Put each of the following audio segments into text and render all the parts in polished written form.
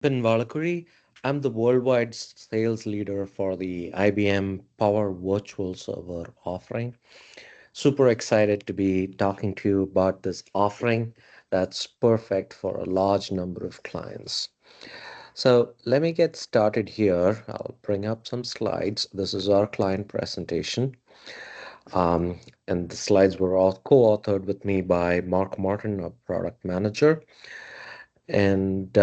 Pin Valakuri. I'm the worldwide sales leader for the IBM Power Virtual Server offering. Super excited to be talking to you about this offering that's perfect for a large number of clients. So let me get started here. I'll bring up some slides. This is our client presentation. Um, and the slides were all co-authored with me by Mark Martin, our product manager. And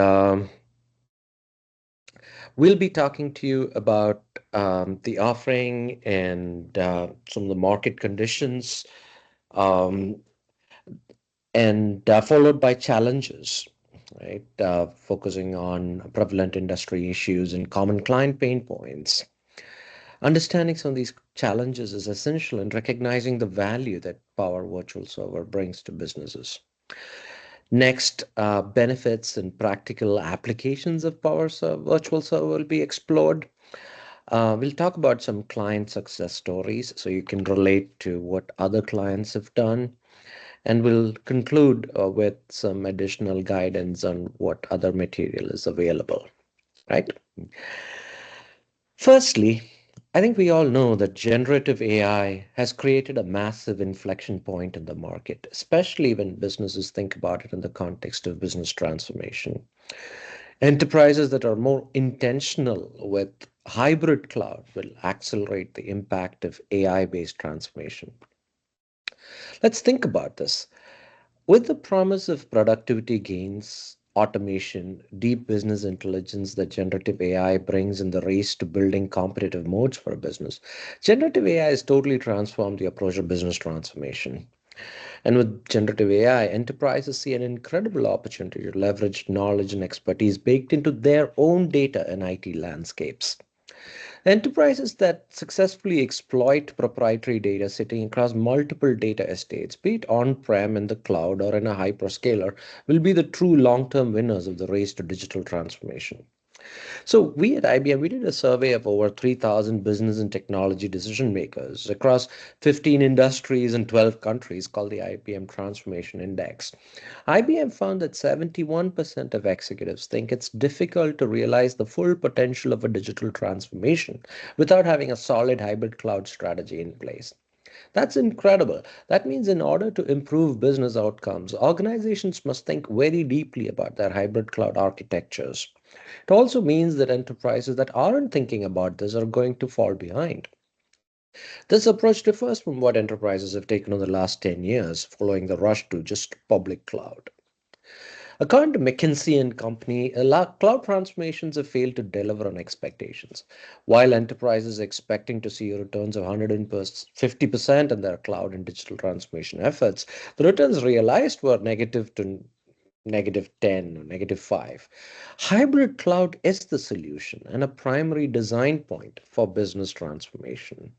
we'll be talking to you about the offering and some of the market conditions, um, and followed by challenges, right? Focusing on prevalent industry issues and common client pain points. Understanding some of these challenges is essential in recognizing the value that Power Virtual Server brings to businesses. Next, benefits and practical applications of Virtual Server will be explored. We'll talk about some client success stories so you can relate to what other clients have done. And we'll conclude with some additional guidance on what other material is available, right? Firstly, I think we all know that generative AI has created a massive inflection point in the market, especially when businesses think about it in the context of business transformation. Enterprises that are more intentional with hybrid cloud will accelerate the impact of AI-based transformation. Let's think about this. With the promise of productivity gains, automation, deep business intelligence that generative AI brings in the race to building competitive modes for a business, generative AI has totally transformed the approach of business transformation. And with generative AI, enterprises see an incredible opportunity to leverage knowledge and expertise baked into their own data and IT landscapes. Enterprises that successfully exploit proprietary data sitting across multiple data estates, be it on-prem, in the cloud, or in a hyperscaler, will be the true long-term winners of the race to digital transformation. So we at IBM, we did a survey of over 3,000 business and technology decision makers across 15 industries and 12 countries called the IBM Transformation Index. IBM found that 71% of executives think it's difficult to realize the full potential of a digital transformation without having a solid hybrid cloud strategy in place. That's incredible. That means in order to improve business outcomes, organizations must think very deeply about their hybrid cloud architectures. It also means that enterprises that aren't thinking about this are going to fall behind. This approach differs from what enterprises have taken over the last 10 years following the rush to just public cloud. According to McKinsey and Company, cloud transformations have failed to deliver on expectations. While enterprises are expecting to see returns of 150% in their cloud and digital transformation efforts, the returns realized were negative to negative 10 or negative 5. Hybrid cloud is the solution and a primary design point for business transformation.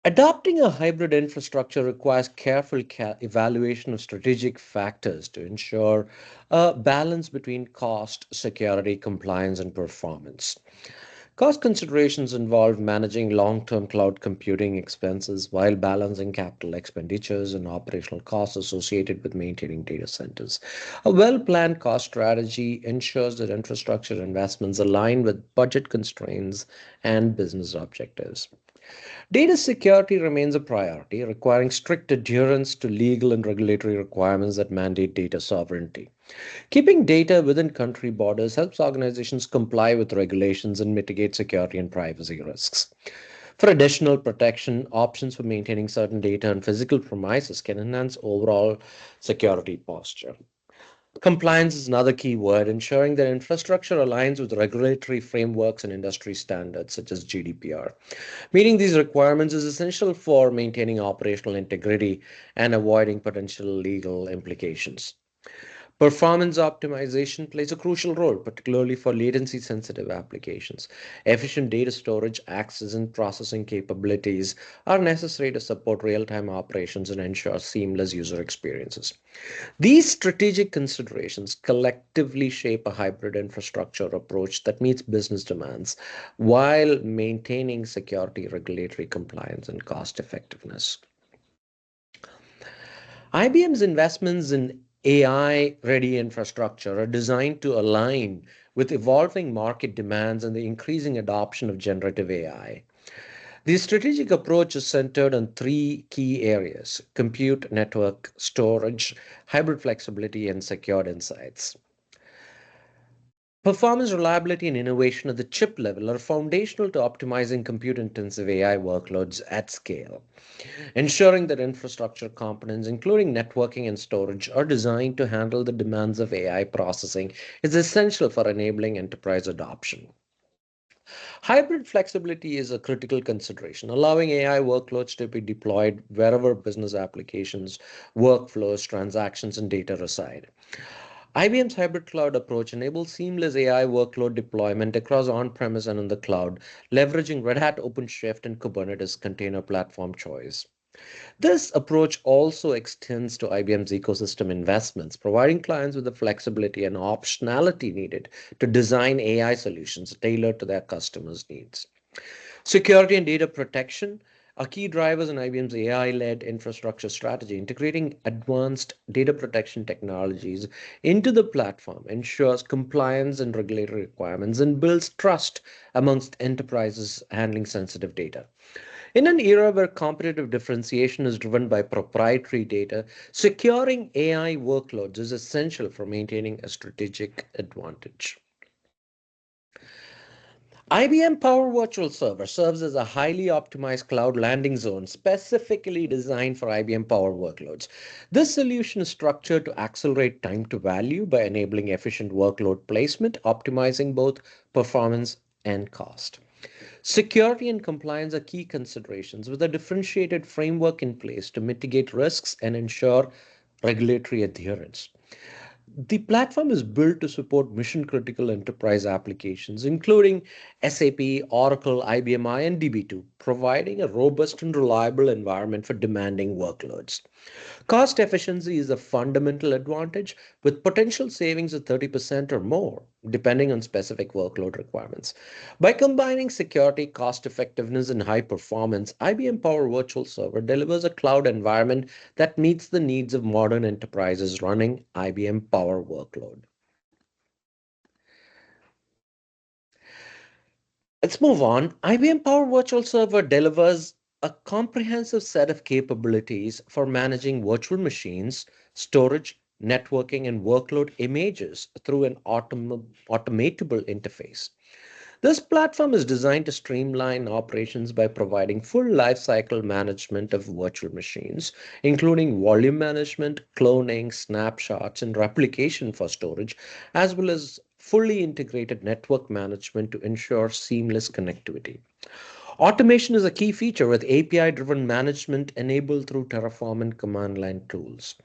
Adopting a hybrid infrastructure requires careful evaluation of strategic factors to ensure a balance between cost, security, compliance, and performance. Cost considerations involve managing long-term cloud computing expenses while balancing capital expenditures and operational costs associated with maintaining data centers. A well-planned cost strategy ensures that infrastructure investments align with budget constraints and business objectives. Data security remains a priority, requiring strict adherence to legal and regulatory requirements that mandate data sovereignty. Keeping data within country borders helps organizations comply with regulations and mitigate security and privacy risks. For additional protection, options for maintaining certain data on physical premises can enhance overall security posture. Compliance is another key word, ensuring that infrastructure aligns with regulatory frameworks and industry standards such as GDPR. Meeting these requirements is essential for maintaining operational integrity and avoiding potential legal implications. Performance optimization plays a crucial role, particularly for latency sensitive applications. Efficient data storage, access, and processing capabilities are necessary to support real time operations and ensure seamless user experiences. These strategic considerations collectively shape a hybrid infrastructure approach that meets business demands while maintaining security, regulatory compliance, and cost effectiveness. IBM's investments in AI-ready infrastructure are designed to align with evolving market demands and the increasing adoption of generative AI. The strategic approach is centered on three key areas: compute, network, storage, hybrid flexibility, and secured insights. Performance, reliability, and innovation at the chip level are foundational to optimizing compute intensive AI workloads at scale. Ensuring that infrastructure components, including networking and storage, are designed to handle the demands of AI processing is essential for enabling enterprise adoption. Hybrid flexibility is a critical consideration, allowing AI workloads to be deployed wherever business applications, workflows, transactions, and data reside. IBM's hybrid cloud approach enables seamless AI workload deployment across on-premise and in the cloud, leveraging Red Hat OpenShift and Kubernetes container platform choice. This approach also extends to IBM's ecosystem investments, providing clients with the flexibility and optionality needed to design AI solutions tailored to their customers' needs. Security and data protection are key drivers in IBM's AI-led infrastructure strategy. Integrating advanced data protection technologies into the platform ensures compliance and regulatory requirements and builds trust amongst enterprises handling sensitive data. In an era where competitive differentiation is driven by proprietary data, securing AI workloads is essential for maintaining a strategic advantage. IBM Power Virtual Server serves as a highly optimized cloud landing zone specifically designed for IBM Power workloads. This solution is structured to accelerate time to value by enabling efficient workload placement, optimizing both performance and cost. Security and compliance are key considerations with a differentiated framework in place to mitigate risks and ensure regulatory adherence. The platform is built to support mission critical enterprise applications, including SAP, Oracle, IBM I, and DB2, providing a robust and reliable environment for demanding workloads. Cost efficiency is a fundamental advantage, with potential savings of 30% or more, depending on specific workload requirements. By combining security, cost effectiveness, and high performance, IBM Power Virtual Server delivers a cloud environment that meets the needs of modern enterprises running IBM Power workload. Let's move on. IBM Power Virtual Server delivers a comprehensive set of capabilities for managing virtual machines, storage, networking, and workload images through an automatable interface. This platform is designed to streamline operations by providing full lifecycle management of virtual machines, including volume management, cloning, snapshots, and replication for storage, as well as fully integrated network management to ensure seamless connectivity. Automation is a key feature with API-driven management enabled through Terraform and command line tools.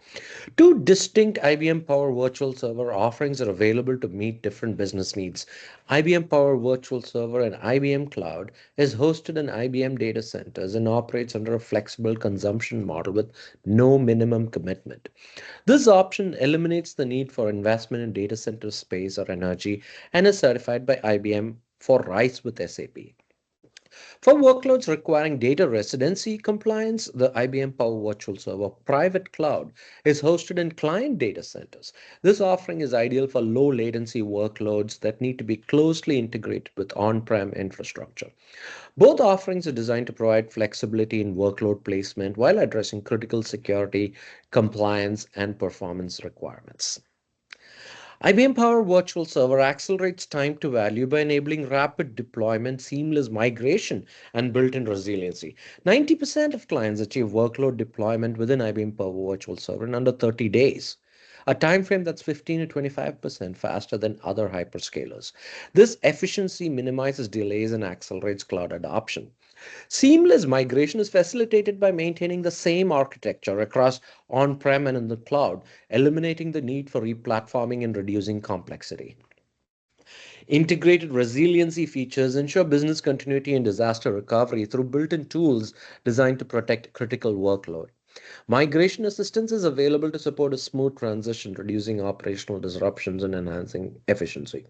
Two distinct IBM Power Virtual Server offerings are available to meet different business needs. IBM Power Virtual Server and IBM Cloud is hosted in IBM data centers and operates under a flexible consumption model with no minimum commitment. This option eliminates the need for investment in data center space or energy and is certified by IBM for RISE with SAP. For workloads requiring data residency compliance, the IBM Power Virtual Server private cloud is hosted in client data centers. This offering is ideal for low latency workloads that need to be closely integrated with on-prem infrastructure. Both offerings are designed to provide flexibility in workload placement while addressing critical security, compliance, and performance requirements. IBM Power Virtual Server accelerates time to value by enabling rapid deployment, seamless migration, and built-in resiliency. 90% of clients achieve workload deployment within IBM Power Virtual Server in under 30 days, a time frame that's 15 to 25% faster than other hyperscalers. This efficiency minimizes delays and accelerates cloud adoption. Seamless migration is facilitated by maintaining the same architecture across on-prem and in the cloud, eliminating the need for replatforming and reducing complexity. Integrated resiliency features ensure business continuity and disaster recovery through built-in tools designed to protect critical workload. Migration assistance is available to support a smooth transition, reducing operational disruptions and enhancing efficiency.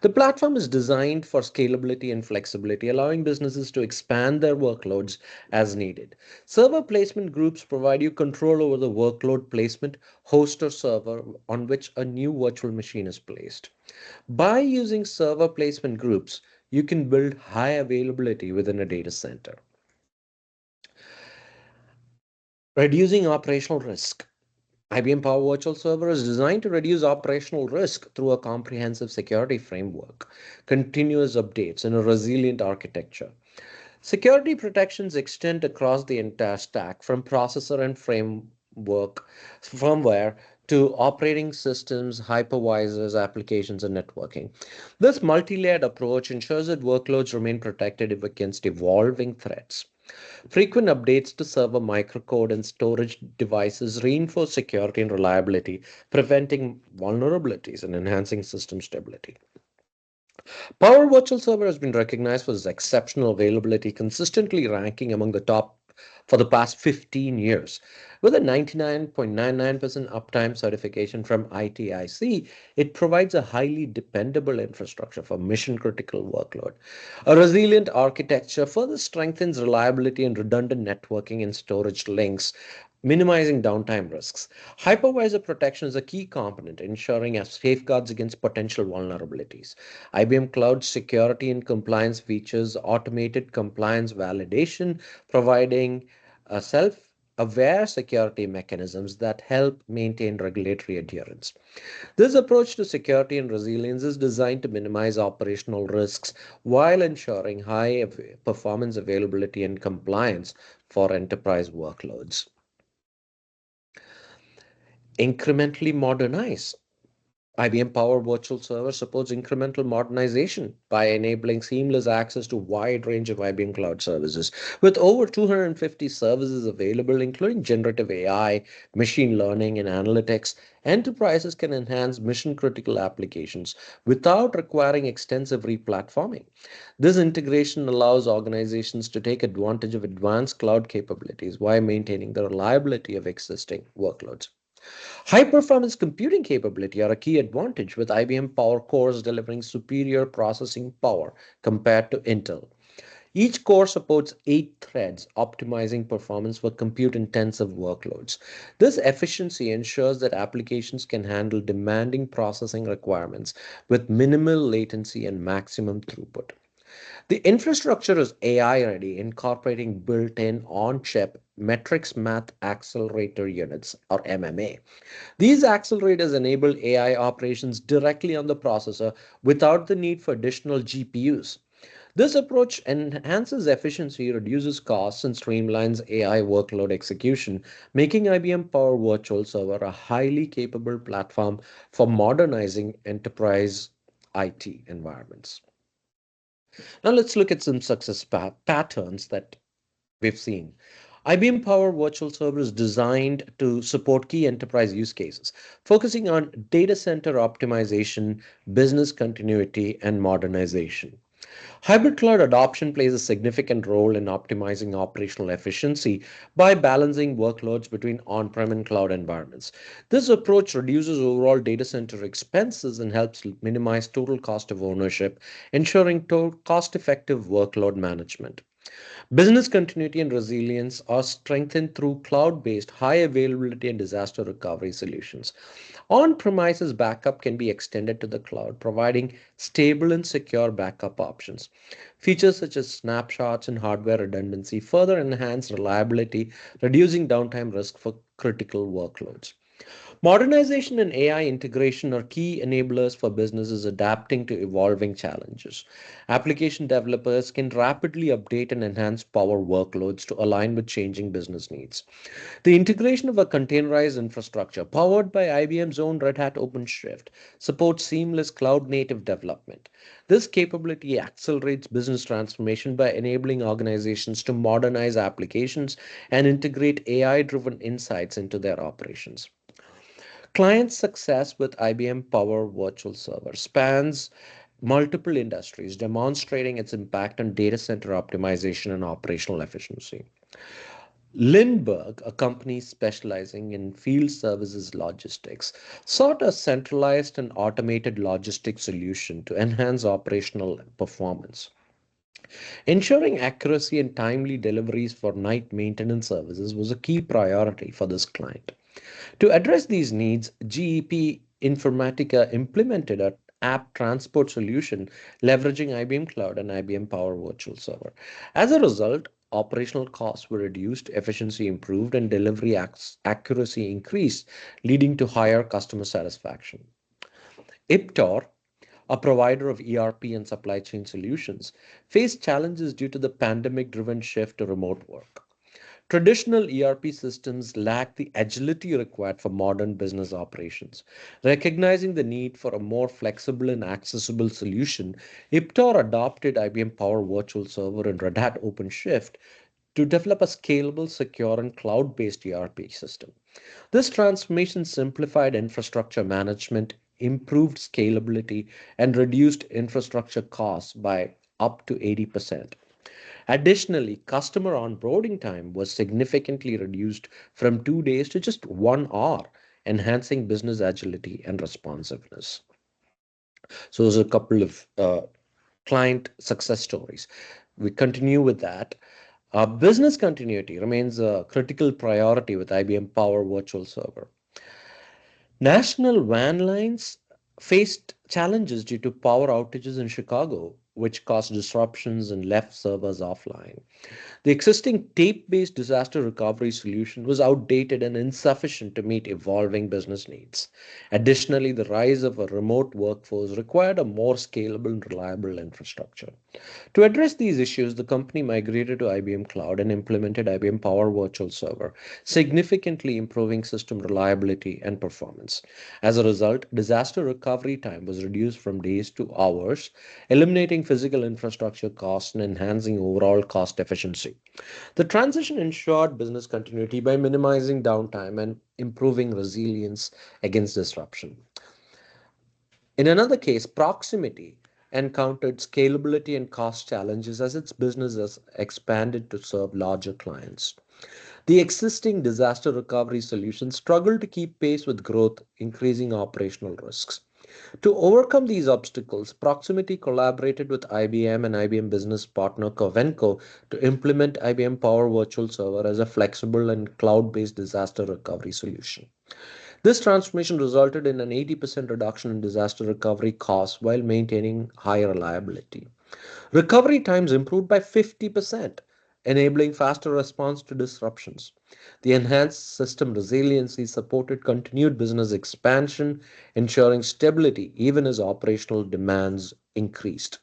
The platform is designed for scalability and flexibility, allowing businesses to expand their workloads as needed. Server placement groups provide you control over the workload placement, host, or server on which a new virtual machine is placed. By using server placement groups, you can build high availability within a data center, reducing operational risk. IBM Power Virtual Server is designed to reduce operational risk through a comprehensive security framework, continuous updates, and a resilient architecture. Security protections extend across the entire stack from processor and framework firmware to operating systems, hypervisors, applications, and networking. This multi-layered approach ensures that workloads remain protected against evolving threats. Frequent updates to server microcode and storage devices reinforce security and reliability, preventing vulnerabilities and enhancing system stability. Power Virtual Server has been recognized for its exceptional availability, consistently ranking among the top for the past 15 years. With a 99.99% uptime certification from ITIC, it provides a highly dependable infrastructure for mission critical workload. A resilient architecture further strengthens reliability and redundant networking and storage links, minimizing downtime risks. Hypervisor protection is a key component, ensuring safeguards against potential vulnerabilities. IBM Cloud security and compliance features automated compliance validation, providing self aware security mechanisms that help maintain regulatory adherence. This approach to security and resilience is designed to minimize operational risks while ensuring high performance availability and compliance for enterprise workloads. Incrementally modernize. IBM Power Virtual Server supports incremental modernization by enabling seamless access to a wide range of IBM Cloud services. With over 250 services available, including generative AI, machine learning, and analytics, enterprises can enhance mission critical applications without requiring extensive replatforming. This integration allows organizations to take advantage of advanced cloud capabilities while maintaining the reliability of existing workloads. High performance computing capability are a key advantage, with IBM Power cores delivering superior processing power compared to Intel. Each core supports 8 threads, optimizing performance for compute intensive workloads. This efficiency ensures that applications can handle demanding processing requirements with minimal latency and maximum throughput. The infrastructure is AI ready, incorporating built in on chip Matrix Math Accelerator Units, or MMA. These accelerators enable AI operations directly on the processor without the need for additional GPUs. This approach enhances efficiency, reduces costs, and streamlines AI workload execution, making IBM Power Virtual Server a highly capable platform for modernizing enterprise IT environments. Now let's look at some success patterns that we've seen. IBM Power Virtual Server is designed to support key enterprise use cases, focusing on data center optimization, business continuity, and modernization. Hybrid cloud adoption plays a significant role in optimizing operational efficiency by balancing workloads between on prem and cloud environments. This approach reduces overall data center expenses and helps minimize total cost of ownership, ensuring cost effective workload management. Business continuity and resilience are strengthened through cloud based high availability and disaster recovery solutions. On premises backup can be extended to the cloud, providing stable and secure backup options. Features such as snapshots and hardware redundancy further enhance reliability, reducing downtime risk for critical workloads. Modernization and AI integration are key enablers for businesses adapting to evolving challenges. Application developers can rapidly update and enhance power workloads to align with changing business needs. The integration of a containerized infrastructure powered by IBM's own Red Hat OpenShift supports seamless cloud native development. This capability accelerates business transformation by enabling organizations to modernize applications and integrate AI driven insights into their operations. Client success with IBM Power Virtual Server spans multiple industries, demonstrating its impact on data center optimization and operational efficiency. Lindbergh, a company specializing in field services logistics, sought a centralized and automated logistics solution to enhance operational performance. Ensuring accuracy and timely deliveries for night maintenance services was a key priority for this client. To address these needs, GEP Informatica implemented an app transport solution leveraging IBM Cloud and IBM Power Virtual Server. As a result, operational costs were reduced, efficiency improved, and delivery accuracy increased, leading to higher customer satisfaction. Iptor, a provider of ERP and supply chain solutions, faced challenges due to the pandemic driven shift to remote work. Traditional ERP systems lack the agility required for modern business operations. Recognizing the need for a more flexible and accessible solution, Iptor adopted IBM Power Virtual Server and Red Hat OpenShift to develop a scalable, secure, and cloud based ERP system. This transformation simplified infrastructure management, improved scalability, and reduced infrastructure costs by up to 80%. Additionally, customer onboarding time was significantly reduced from 2 days to just 1 hour, enhancing business agility and responsiveness. So, those are a couple of client success stories. We continue with that. Business continuity remains a critical priority with IBM Power Virtual Server. National van lines faced challenges due to power outages in Chicago, which caused disruptions and left servers offline. The existing tape based disaster recovery solution was outdated and insufficient to meet evolving business needs. Additionally, the rise of a remote workforce required a more scalable and reliable infrastructure. To address these issues, the company migrated to IBM Cloud and implemented IBM Power Virtual Server, significantly improving system reliability and performance. As a result, disaster recovery time was reduced from days to hours, eliminating physical infrastructure costs and enhancing overall cost efficiency. The transition ensured business continuity by minimizing downtime and improving resilience against disruption. In another case, Proximity encountered scalability and cost challenges as its business has expanded to serve larger clients. The existing disaster recovery solution struggled to keep pace with growth, increasing operational risks. To overcome these obstacles, Proximity collaborated with IBM and IBM business partner Covenco to implement IBM Power Virtual Server as a flexible and cloud based disaster recovery solution. This transformation resulted in an 80% reduction in disaster recovery costs while maintaining high reliability. Recovery times improved by 50%, enabling faster response to disruptions. The enhanced system resiliency supported continued business expansion, ensuring stability even as operational demands increased.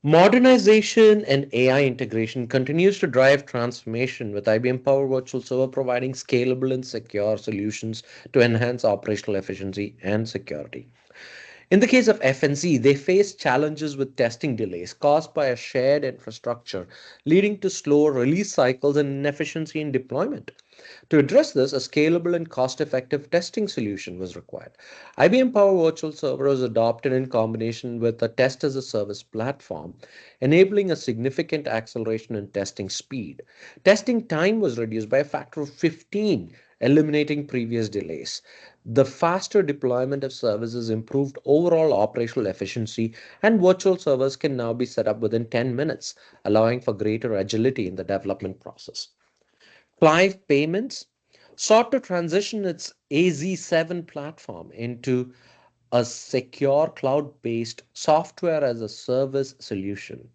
Modernization and AI integration continues to drive transformation with IBM Power Virtual Server providing scalable and secure solutions to enhance operational efficiency and security. In the case of FNC, they faced challenges with testing delays caused by a shared infrastructure, leading to slower release cycles and inefficiency in deployment. To address this, a scalable and cost effective testing solution was required. IBM Power Virtual Server was adopted in combination with a test as a service platform, enabling a significant acceleration in testing speed. Testing time was reduced by a factor of 15, eliminating previous delays. The faster deployment of services improved overall operational efficiency, and virtual servers can now be set up within 10 minutes, allowing for greater agility in the development process. Clive Payments sought to transition its AZ7 platform into a secure cloud based software as a service solution.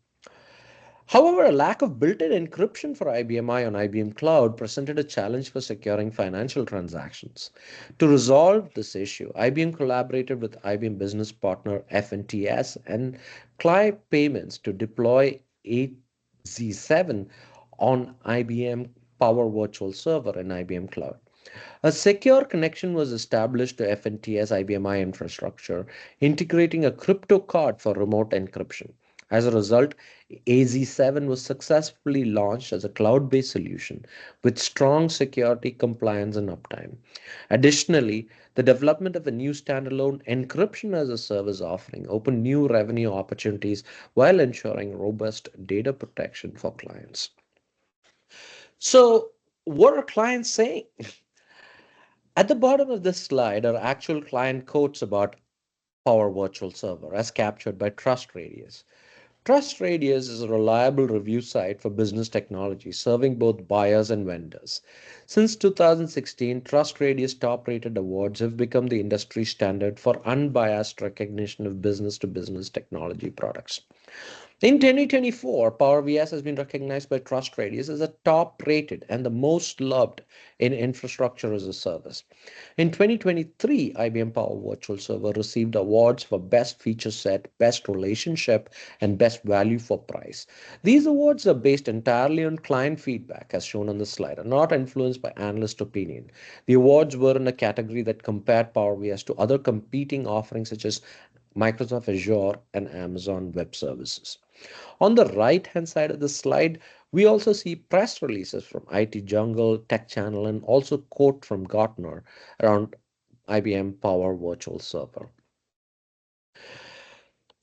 However, a lack of built in encryption for IBMI on IBM Cloud presented a challenge for securing financial transactions. To resolve this issue, IBM collaborated with IBM business partner FNTS and Clive Payments to deploy AZ7 on IBM Power Virtual Server and IBM Cloud. A secure connection was established to FNTS IBMI infrastructure, integrating a crypto card for remote encryption. As a result, AZ7 was successfully launched as a cloud based solution with strong security, compliance, and uptime. Additionally, the development of a new standalone encryption as a service offering opened new revenue opportunities while ensuring robust data protection for clients. So, what are clients saying? At the bottom of this slide are actual client quotes about Power Virtual Server as captured by Trust Radius. Trust Radius is a reliable review site for business technology, serving both buyers and vendors. Since 2016, Trust Radius top rated awards have become the industry standard for unbiased recognition of business to business technology products. In 2024, PowerVS has been recognized by Trust Radius as the top rated and the most loved in infrastructure as a service. In 2023, IBM Power Virtual Server received awards for Best Feature Set, Best Relationship, and Best Value for Price. These awards are based entirely on client feedback, as shown on the slide, and not influenced by analyst opinion. The awards were in a category that compared PowerVS to other competing offerings such as Microsoft Azure and Amazon Web Services. On the right hand side of the slide, we also see press releases from IT Jungle, Tech Channel, and also quote from Gartner around IBM Power Virtual Server.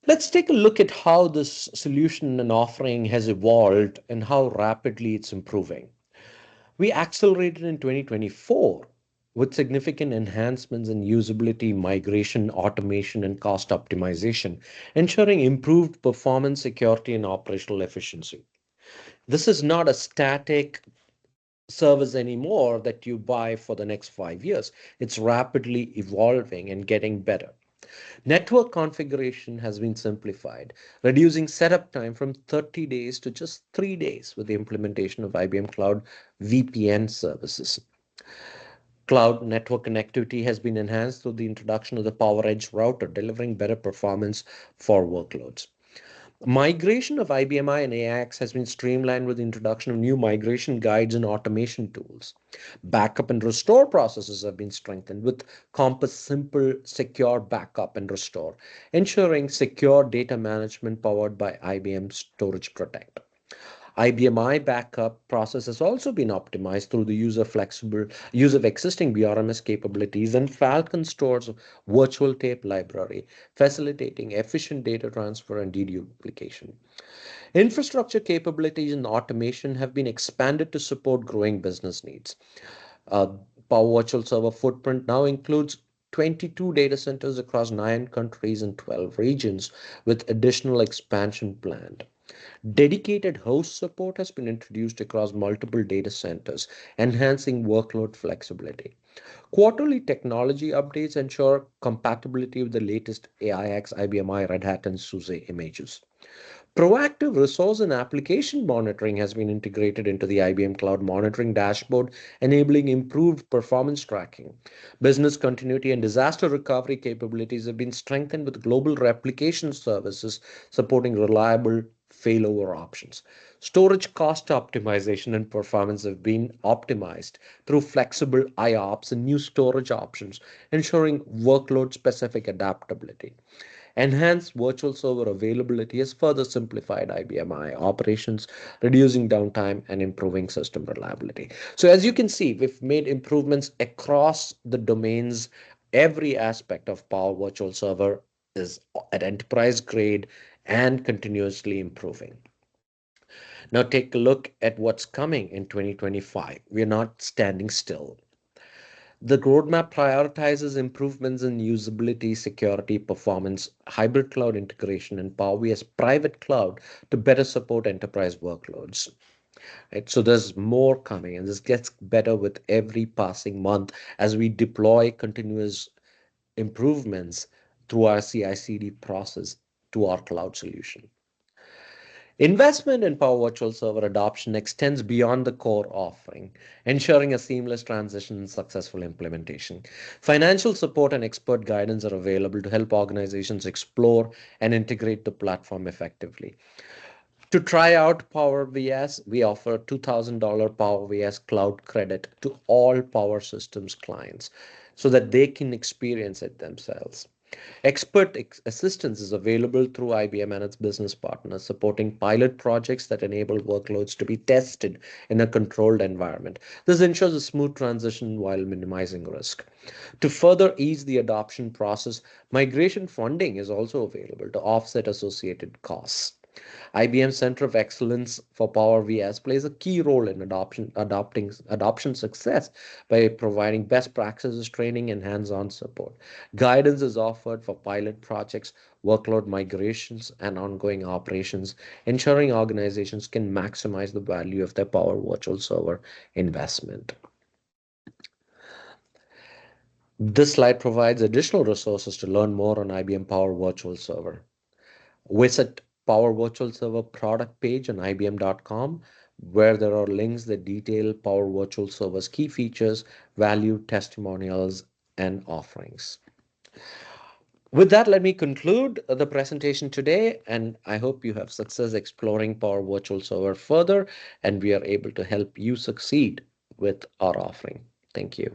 Let's take a look at how this solution and offering has evolved and how rapidly it's improving. We accelerated in 2024 with significant enhancements in usability, migration, automation, and cost optimization, ensuring improved performance, security, and operational efficiency. This is not a static service anymore that you buy for the next 5 years. It's rapidly evolving and getting better. Network configuration has been simplified, reducing setup time from 30 days to just 3 days with the implementation of IBM Cloud VPN services. Cloud network connectivity has been enhanced through the introduction of the PowerEdge router, delivering better performance for workloads. Migration of IBMI and AIX has been streamlined with the introduction of new migration guides and automation tools. Backup and restore processes have been strengthened with Compass Simple Secure Backup and Restore, ensuring secure data management powered by IBM Storage Protect. IBMI backup process has also been optimized through the flexible use of existing BRMS capabilities and Falcon Store's virtual tape library, facilitating efficient data transfer and deduplication. Infrastructure capabilities and automation have been expanded to support growing business needs. Uh, Power Virtual Server footprint now includes 22 data centers across 9 countries and 12 regions, with additional expansion planned. Dedicated host support has been introduced across multiple data centers, enhancing workload flexibility. Quarterly technology updates ensure compatibility with the latest AIX, IBMI, Red Hat, and SUSE images. Proactive resource and application monitoring has been integrated into the IBM Cloud Monitoring dashboard, enabling improved performance tracking. Business continuity and disaster recovery capabilities have been strengthened with global replication services supporting reliable failover options. Storage cost optimization and performance have been optimized through flexible IOPS and new storage options, ensuring workload specific adaptability. Enhanced virtual server availability has further simplified IBMI operations, reducing downtime and improving system reliability. So, as you can see, we've made improvements across the domains. Every aspect of Power Virtual Server is at enterprise grade and continuously improving. Now, take a look at what's coming in 2025. We're not standing still. The roadmap prioritizes improvements in usability, security, performance, hybrid cloud integration, and PowerVS private cloud to better support enterprise workloads. Right? So there's more coming, and this gets better with every passing month as we deploy continuous improvements through our CI/CD process to our cloud solution. Investment in Power Virtual Server adoption extends beyond the core offering, ensuring a seamless transition and successful implementation. Financial support and expert guidance are available to help organizations explore and integrate the platform effectively. To try out Power VS, we offer $2,000 Power VS cloud credit to all Power Systems clients so that they can experience it themselves. Expert assistance is available through IBM and its business partners, supporting pilot projects that enable workloads to be tested in a controlled environment. This ensures a smooth transition while minimizing risk. To further ease the adoption process, migration funding is also available to offset associated costs. IBM Center of Excellence for PowerVS plays a key role in adoption success by providing best practices training and hands-on support. Guidance is offered for pilot projects, workload migrations, and ongoing operations, ensuring organizations can maximize the value of their Power Virtual Server investment. This slide provides additional resources to learn more on IBM Power Virtual Server. Visit Power Virtual Server product page on IBM.com, where there are links that detail Power Virtual Server's key features, value, testimonials, and offerings. With that, let me conclude the presentation today, and I hope you have success exploring Power Virtual Server further, and we are able to help you succeed with our offering. Thank you.